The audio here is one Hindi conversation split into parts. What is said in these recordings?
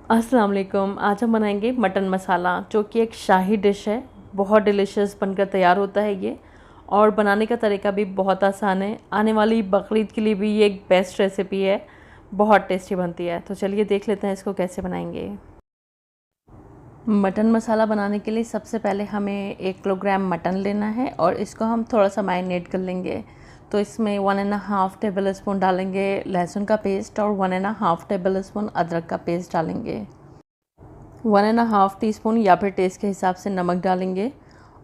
अस्सलाम वालेकुम। आज हम बनाएंगे मटन मसाला, जो कि एक शाही डिश है। बहुत डिलीशियस बनकर तैयार होता है ये, और बनाने का तरीका भी बहुत आसान है। आने वाली बकरीद के लिए भी ये एक बेस्ट रेसिपी है, बहुत टेस्टी बनती है। तो चलिए देख लेते हैं इसको कैसे बनाएंगे। मटन मसाला बनाने के लिए सबसे पहले हमें 1 किलोग्राम मटन लेना है और इसको हम थोड़ा सा मैरिनेट कर लेंगे। तो इसमें 1.5 टेबल स्पून डालेंगे लहसुन का पेस्ट और 1.5 टेबल स्पून अदरक का पेस्ट डालेंगे। 1.5 टीस्पून या फिर टेस्ट के हिसाब से नमक डालेंगे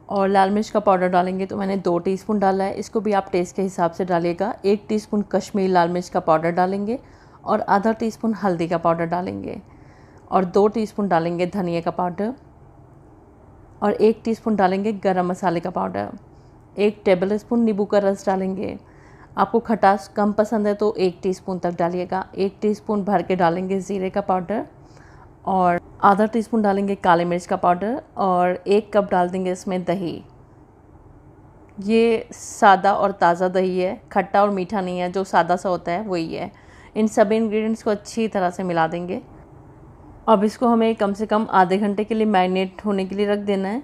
और लाल मिर्च का पाउडर डालेंगे। तो मैंने 2 टीस्पून डाला है, इसको भी आप टेस्ट के हिसाब से डालिएगा। 1 टीस्पून कश्मीरी लाल मिर्च का पाउडर डालेंगे और आधा टीस्पून हल्दी का पाउडर डालेंगे और 2 टीस्पून डालेंगे धनिया का पाउडर और 1 टीस्पून डालेंगे गरम मसाले का पाउडर। 1 टेबल स्पून नींबू का रस डालेंगे। आपको खटास कम पसंद है तो 1 टीस्पून तक डालिएगा। 1 टीस्पून भर के डालेंगे ज़ीरे का पाउडर और आधा टीस्पून डालेंगे काले मिर्च का पाउडर और 1 कप डाल देंगे इसमें दही। ये सादा और ताज़ा दही है, खट्टा और मीठा नहीं है, जो सादा सा होता है वही है। इन सभी इंग्रेडिएंट्स को अच्छी तरह से मिला देंगे। अब इसको हमें कम से कम आधे घंटे के लिए मैरिनेट होने के लिए रख देना है,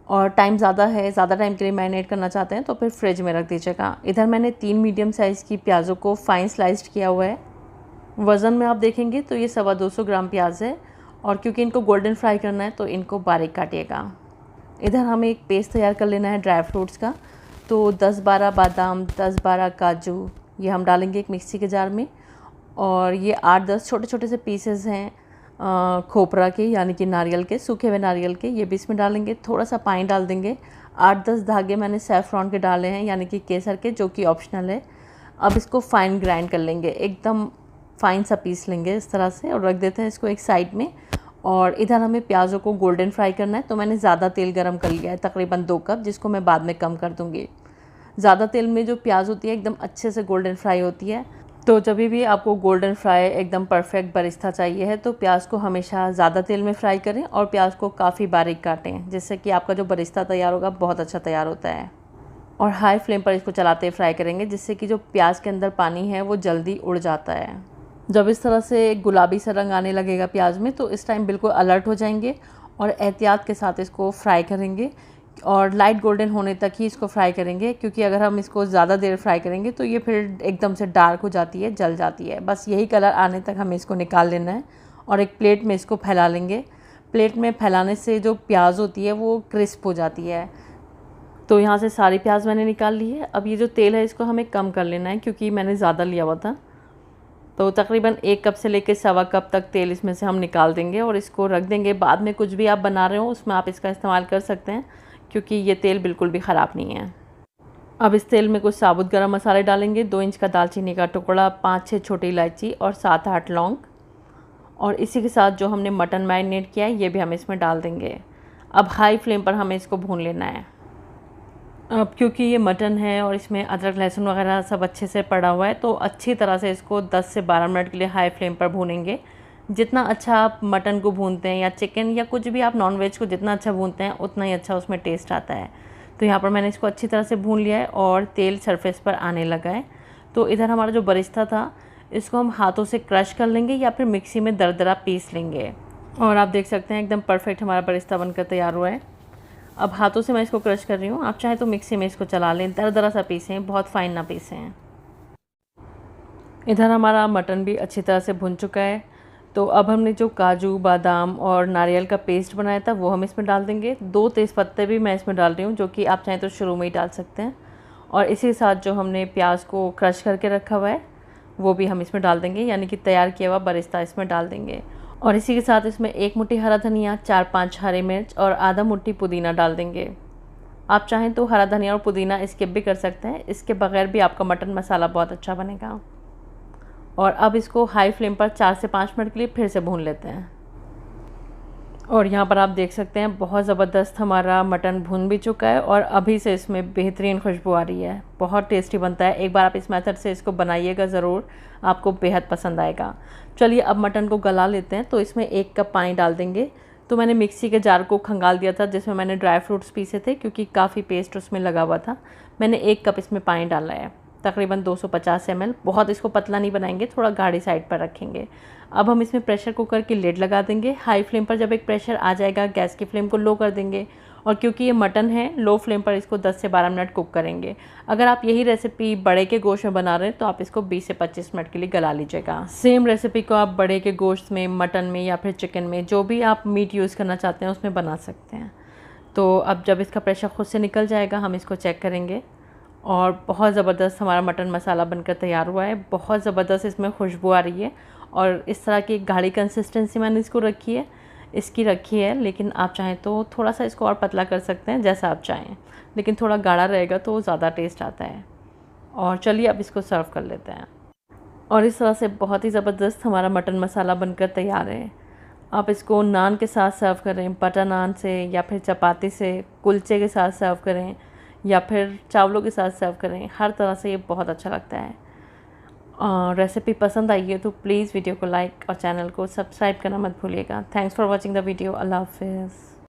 और टाइम ज़्यादा है, ज़्यादा टाइम के लिए मैरिनेट करना चाहते हैं तो फिर फ्रिज में रख दीजिएगा। इधर मैंने 3 मीडियम साइज़ की प्याज़ों को फाइन स्लाइस्ड किया हुआ है। वज़न में आप देखेंगे तो ये 250 ग्राम प्याज है, और क्योंकि इनको गोल्डन फ्राई करना है तो इनको बारीक काटिएगा। इधर हमें एक पेस्ट तैयार कर लेना है ड्राई फ्रूट्स का। तो 10-12 बादाम, 10-12 काजू ये हम डालेंगे एक मिक्सी के जार में, और ये 8-10 छोटे छोटे से पीसेस हैं खोपरा के, यानी कि नारियल के, सूखे हुए नारियल के, ये भी इसमें डालेंगे। थोड़ा सा पानी डाल देंगे। 8-10 धागे मैंने सैफ़्रॉन के डाले हैं, यानी कि केसर के, जो कि ऑप्शनल है। अब इसको फाइन ग्राइंड कर लेंगे, एकदम फाइन सा पीस लेंगे इस तरह से, और रख देते हैं इसको एक साइड में। और इधर हमें प्याज़ों को गोल्डन फ्राई करना है। तो मैंने ज़्यादा तेल गरम कर लिया है, तकरीबन 2 कप, जिसको मैं बाद में कम कर दूँगी। ज़्यादा तेल में जो प्याज होती है एकदम अच्छे से गोल्डन फ्राई होती है। तो जब भी आपको गोल्डन फ्राई एकदम परफेक्ट बरिस्ता चाहिए है तो प्याज को हमेशा ज़्यादा तेल में फ्राई करें और प्याज को काफ़ी बारीक काटें, जिससे कि आपका जो बरिस्ता तैयार होगा बहुत अच्छा तैयार होता है। और हाई फ्लेम पर इसको चलाते फ्राई करेंगे, जिससे कि जो प्याज के अंदर पानी है वो जल्दी उड़ जाता है। जब इस तरह से गुलाबी सा रंग आने लगेगा प्याज में, तो इस टाइम बिल्कुल अलर्ट हो जाएंगे और एहतियात के साथ इसको फ्राई करेंगे, और लाइट गोल्डन होने तक ही इसको फ्राई करेंगे, क्योंकि अगर हम इसको ज़्यादा देर फ्राई करेंगे तो ये फिर एकदम से डार्क हो जाती है, जल जाती है। बस यही कलर आने तक हमें इसको निकाल लेना है और एक प्लेट में इसको फैला लेंगे। प्लेट में फैलाने से जो प्याज होती है वो क्रिस्प हो जाती है। तो यहाँ से सारी प्याज मैंने निकाल ली है। अब ये जो तेल है इसको हमें कम कर लेना है, क्योंकि मैंने ज़्यादा लिया हुआ था। तो तकरीबन 1 कप से लेकर 1.25 कप तक तेल इसमें से हम निकाल देंगे और इसको रख देंगे। बाद में कुछ भी आप बना रहे हो उसमें आप इसका इस्तेमाल कर सकते हैं, क्योंकि ये तेल बिल्कुल भी ख़राब नहीं है। अब इस तेल में कुछ साबुत गरम मसाले डालेंगे। 2 इंच का दालचीनी का टुकड़ा, 5-6 छोटी इलायची और 7-8 लौंग, और इसी के साथ जो हमने मटन मैरिनेट किया है ये भी हम इसमें डाल देंगे। अब हाई फ्लेम पर हमें इसको भून लेना है। अब क्योंकि ये मटन है और इसमें अदरक लहसुन वगैरह सब अच्छे से पड़ा हुआ है, तो अच्छी तरह से इसको 10 से 12 मिनट के लिए हाई फ्लेम पर भूनेंगे। जितना अच्छा आप मटन को भूनते हैं या चिकन या कुछ भी आप नॉनवेज को जितना अच्छा भूनते हैं उतना ही अच्छा उसमें टेस्ट आता है। तो यहाँ पर मैंने इसको अच्छी तरह से भून लिया है और तेल सरफेस पर आने लगा है। तो इधर हमारा जो बरिस्ता था इसको हम हाथों से क्रश कर लेंगे या फिर मिक्सी में दरदरा पीस लेंगे। और आप देख सकते हैं एकदम परफेक्ट हमारा बरिस्ता बनकर तैयार हुआ है। अब हाथों से मैं इसको क्रश कर रही हूँ, आप चाहें तो मिक्सी में इसको चला लें, दरदरा सा पीसें, बहुत फाइन ना पीसें। इधर हमारा मटन भी अच्छी तरह से भुन चुका है। तो अब हमने जो काजू, बादाम और नारियल का पेस्ट बनाया था वो हम इसमें डाल देंगे। 2 तेज़पत्ते भी मैं इसमें डाल रही हूँ, जो कि आप चाहें तो शुरू में ही डाल सकते हैं। और इसी के साथ जो हमने प्याज को क्रश करके रखा हुआ है वो भी हम इसमें डाल देंगे, यानी कि तैयार किया हुआ बरिस्ता इसमें डाल देंगे। और इसी के साथ इसमें 1 मुट्ठी हरा धनिया, 4-5 हरी मिर्च और आधा मुट्ठी पुदीना डाल देंगे। आप चाहें तो हरा धनिया और पुदीना स्किप भी कर सकते हैं, इसके बगैर भी आपका मटन मसाला बहुत अच्छा बनेगा। और अब इसको हाई फ्लेम पर 4 से 5 मिनट के लिए फिर से भून लेते हैं। और यहाँ पर आप देख सकते हैं बहुत ज़बरदस्त हमारा मटन भुन भी चुका है और अभी से इसमें बेहतरीन खुशबू आ रही है। बहुत टेस्टी बनता है, एक बार आप इस मेथड से इसको बनाइएगा ज़रूर, आपको बेहद पसंद आएगा। चलिए अब मटन को गला लेते हैं। तो इसमें 1 कप पानी डाल देंगे। तो मैंने मिक्सी के जार को खंगाल दिया था जिसमें मैंने ड्राई फ्रूट्स पीसे थे, क्योंकि काफ़ी पेस्ट उसमें लगा हुआ था। मैंने 1 कप इसमें पानी डाला है, तकरीबन 250 ml। बहुत इसको पतला नहीं बनाएंगे, थोड़ा गाढ़ी साइड पर रखेंगे। अब हम इसमें प्रेशर कुकर की लिड लगा देंगे। हाई फ्लेम पर जब एक प्रेशर आ जाएगा गैस की फ्लेम को लो कर देंगे, और क्योंकि ये मटन है लो फ्लेम पर इसको 10 से 12 मिनट कुक करेंगे। अगर आप यही रेसिपी बड़े के गोश्त में बना रहे हैं तो आप इसको 20 से 25 मिनट के लिए गला लीजिएगा। सेम रेसिपी को आप बड़े के गोश्त में, मटन में या फिर चिकन में, जो भी आप मीट यूज़ करना चाहते हैं उसमें बना सकते हैं। तो अब जब इसका प्रेशर खुद से निकल जाएगा हम इसको चेक करेंगे, और बहुत ज़बरदस्त हमारा मटन मसाला बनकर तैयार हुआ है। बहुत ज़बरदस्त इसमें खुशबू आ रही है, और इस तरह की गाढ़ी कंसिस्टेंसी मैंने इसकी रखी है। लेकिन आप चाहें तो थोड़ा सा इसको और पतला कर सकते हैं, जैसा आप चाहें, लेकिन थोड़ा गाढ़ा रहेगा तो ज़्यादा टेस्ट आता है। और चलिए अब इसको सर्व कर लेते हैं। और इस तरह से बहुत ही ज़बरदस्त हमारा मटन मसाला बनकर तैयार है। आप इसको नान के साथ सर्व करें, बटर नान से, या फिर चपाती से, कुलचे के साथ सर्व करें, या फिर चावलों के साथ सर्व करें। हर तरह से ये बहुत अच्छा लगता है। रेसिपी पसंद आई है तो प्लीज़ वीडियो को लाइक और चैनल को सब्सक्राइब करना मत भूलिएगा। Thanks for watching the video. अल्लाह हाफिज़।